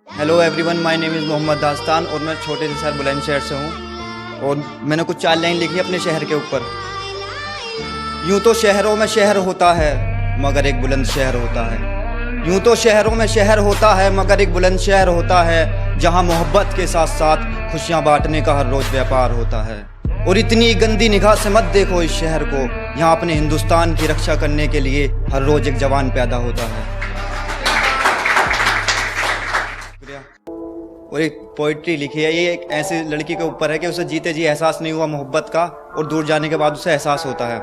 Hello everyone, my name is Mohammad Dastan और मैं छोटे से शहर बुलंदशहर से हूँ। और मैंने कुछ 4 लाइन लिखी अपने शहर के ऊपर। यूँ तो शहरों में शहर होता है मगर एक बुलंद शहर होता है। यूँ तो शहरों में शहर होता है मगर एक बुलंद शहर होता है, जहाँ मोहब्बत के साथ साथ खुशियाँ बांटने का हर रोज़ व्यापार होता है। और इतनी गंदी निगाह से मत देखो इस शहर को, यहाँ अपने हिंदुस्तान की रक्षा करने के लिए हर रोज़ एक जवान पैदा होता है। और एक पोइट्री लिखी है, ये एक ऐसी लड़की के ऊपर है कि उसे जीते जी एहसास नहीं हुआ मोहब्बत का, और दूर जाने के बाद उसे एहसास होता है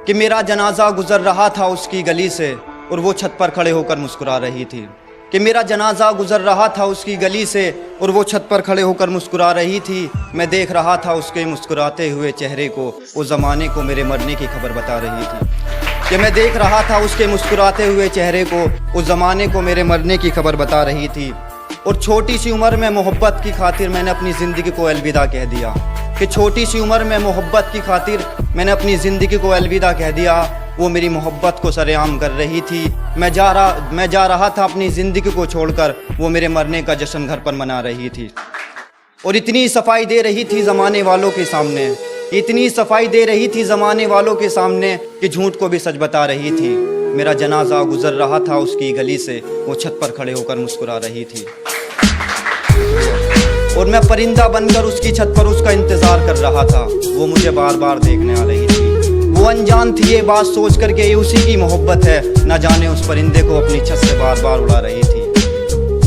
कि मेरा जनाजा गुजर रहा था उसकी गली से और वो छत पर खड़े होकर मुस्कुरा रही थी। कि मेरा जनाजा गुजर रहा था उसकी गली से और वो छत पर खड़े होकर मुस्कुरा रही थी। मैं देख रहा था उसके मुस्कुराते हुए चेहरे को, वो ज़माने को मेरे मरने की खबर बता रही थी। कि मैं देख रहा था उसके मुस्कुराते हुए चेहरे को, उस ज़माने को मेरे मरने की खबर बता रही थी। और छोटी सी उम्र में मोहब्बत की खातिर मैंने अपनी ज़िंदगी को अलविदा कह दिया। कि छोटी सी उम्र में मोहब्बत की खातिर मैंने अपनी ज़िंदगी को अलविदा कह दिया। वो मेरी मोहब्बत को सरेआम कर रही थी। मैं जा रहा था अपनी ज़िंदगी को छोड़कर, वो मेरे मरने का जश्न घर पर मना रही थी। और इतनी सफाई दे रही थी ज़माने वालों के सामने, इतनी सफाई दे रही थी ज़माने वालों के सामने कि झूठ को भी सच बता रही थी। मेरा जनाजा गुजर रहा था उसकी गली से, वो छत पर खड़े होकर मुस्कुरा रही थी। और मैं परिंदा बनकर उसकी छत पर उसका इंतज़ार कर रहा था, वो मुझे बार बार देखने आ रही थी। वो अनजान थी ये बात सोच कर के ये उसी की मोहब्बत है, न जाने उस परिंदे को अपनी छत से बार बार उड़ा रही थी।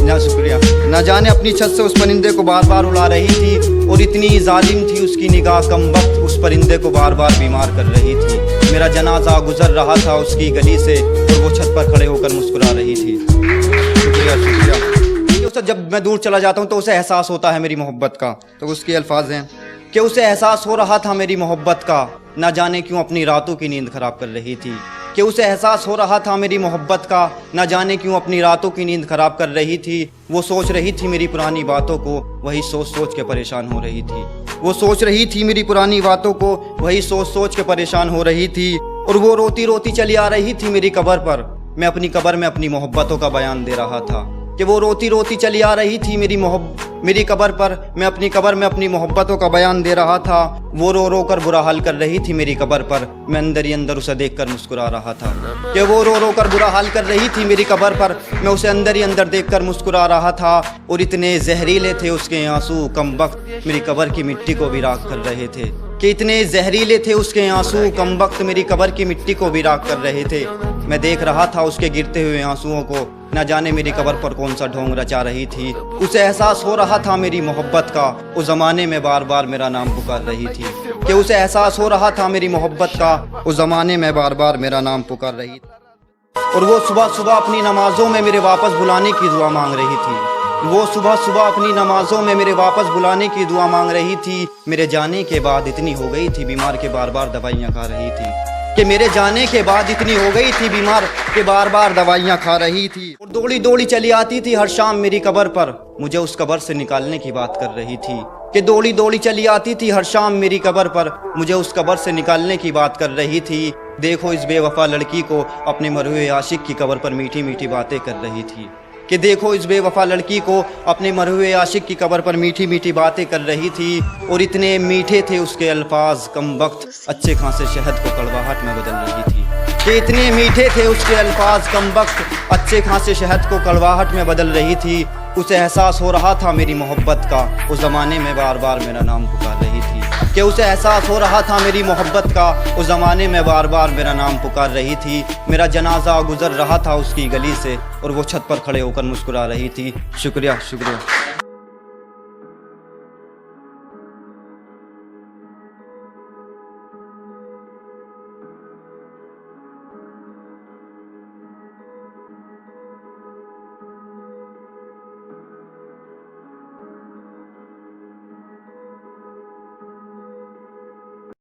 ना शुक्रिया, न जाने अपनी छत से उस परिंदे को बार बार उड़ा रही थी। और इतनी जालिम थी उसकी निगाह, कम वक्त उस परिंदे को बार बार बीमार कर रही थी। मेरा जनाजा गुजर रहा था उसकी गली से और वो छत पर खड़े होकर मुस्कुरा रही थी। शुक्रिया शुक्रिया। उसे जब मैं दूर चला जाता हूँ तो उसे एहसास होता है मेरी मोहब्बत का। तो उसके अल्फाज हैं कि उसे एहसास हो रहा था मेरी मोहब्बत का, ना जाने क्यों अपनी रातों की नींद खराब कर रही थी। कि उसे एहसास हो रहा था मेरी मोहब्बत का, ना जाने क्यों अपनी रातों की नींद खराब कर रही थी। वो सोच रही थी मेरी पुरानी बातों को, वही सोच सोच के परेशान हो रही थी। वो सोच रही थी मेरी पुरानी बातों को, वही सोच सोच के परेशान हो रही थी। और वो रोती रोती चली आ रही थी मेरी कब्र पर, मैं अपनी कब्र में अपनी मोहब्बतों का बयान दे रहा था। कि वो रोती रोती चली आ रही थी मेरी कब्र पर, मैं अपनी कब्र में अपनी मोहब्बतों का बयान दे रहा था। वो रो रो कर बुरा हाल कर रही थी मेरी कब्र पर, मैं अंदर ही अंदर उसे देखकर मुस्कुरा रहा था। कि वो रो रो कर बुरा हाल कर रही थी मेरी कब्र पर, मैं उसे अंदर ही अंदर देखकर मुस्कुरा रहा था। और इतने जहरीले थे उसके आंसू, कम वक्त मेरी कब्र की मिट्टी को भी राख कर रहे थे। कि इतने जहरीले थे उसके आंसू, कम वक्त मेरी कब्र की मिट्टी को भी राख कर रहे थे। मैं देख रहा था उसके गिरते हुए आंसुओं को, न जाने मेरी कब्र पर कौन सा ढोंग रचा रही थी। उसे एहसास हो रहा था मेरी मोहब्बत का, उस ज़माने में बार बार मेरा नाम पुकार रही थी। कि उसे एहसास हो रहा था मेरी मोहब्बत का, उस ज़माने में बार बार मेरा नाम पुकार रही थी। और वो सुबह सुबह अपनी नमाज़ों में मेरे वापस बुलाने की दुआ मांग रही थी। वो सुबह सुबह अपनी नमाज़ों में मेरे वापस बुलाने की दुआ मांग रही थी। मेरे जाने के बाद इतनी हो गई थी बीमार के बार बार दवाइयाँ खा रही थी। कि मेरे जाने के बाद इतनी हो गई थी बीमार के बार बार दवाइयाँ खा रही थी। और दौड़ी दौड़ी चली आती थी हर शाम मेरी कब्र पर, मुझे उस कब्र से निकालने की बात कर रही थी। कि दौड़ी दौड़ी चली आती थी हर शाम मेरी कब्र पर, मुझे उस कब्र से निकालने की बात कर रही थी। देखो इस बेवफा लड़की को, अपने मरे हुए आशिक की कब्र पर मीठी मीठी बातें कर रही थी। कि देखो इस बेवफा लड़की को, अपने मरे हुए आशिक की कब्र पर मीठी मीठी बातें कर रही थी। और इतने मीठे थे उसके अल्फाज, कम वक्त अच्छे खासे शहद को कड़वाहट में बदल रही थी। कि इतने मीठे थे उसके अल्फाज, कम वक्त अच्छे खासे शहद को कड़वाहट में बदल रही थी। उसे एहसास हो रहा था मेरी मोहब्बत का, उस ज़माने में बार बार मेरा नाम पुकार रही थी। कि उसे एहसास हो रहा था मेरी मोहब्बत का, उस ज़माने में बार बार मेरा नाम पुकार रही थी। मेरा जनाजा गुजर रहा था उसकी गली से और वो छत पर खड़े होकर मुस्कुरा रही थी। शुक्रिया शुक्रिया।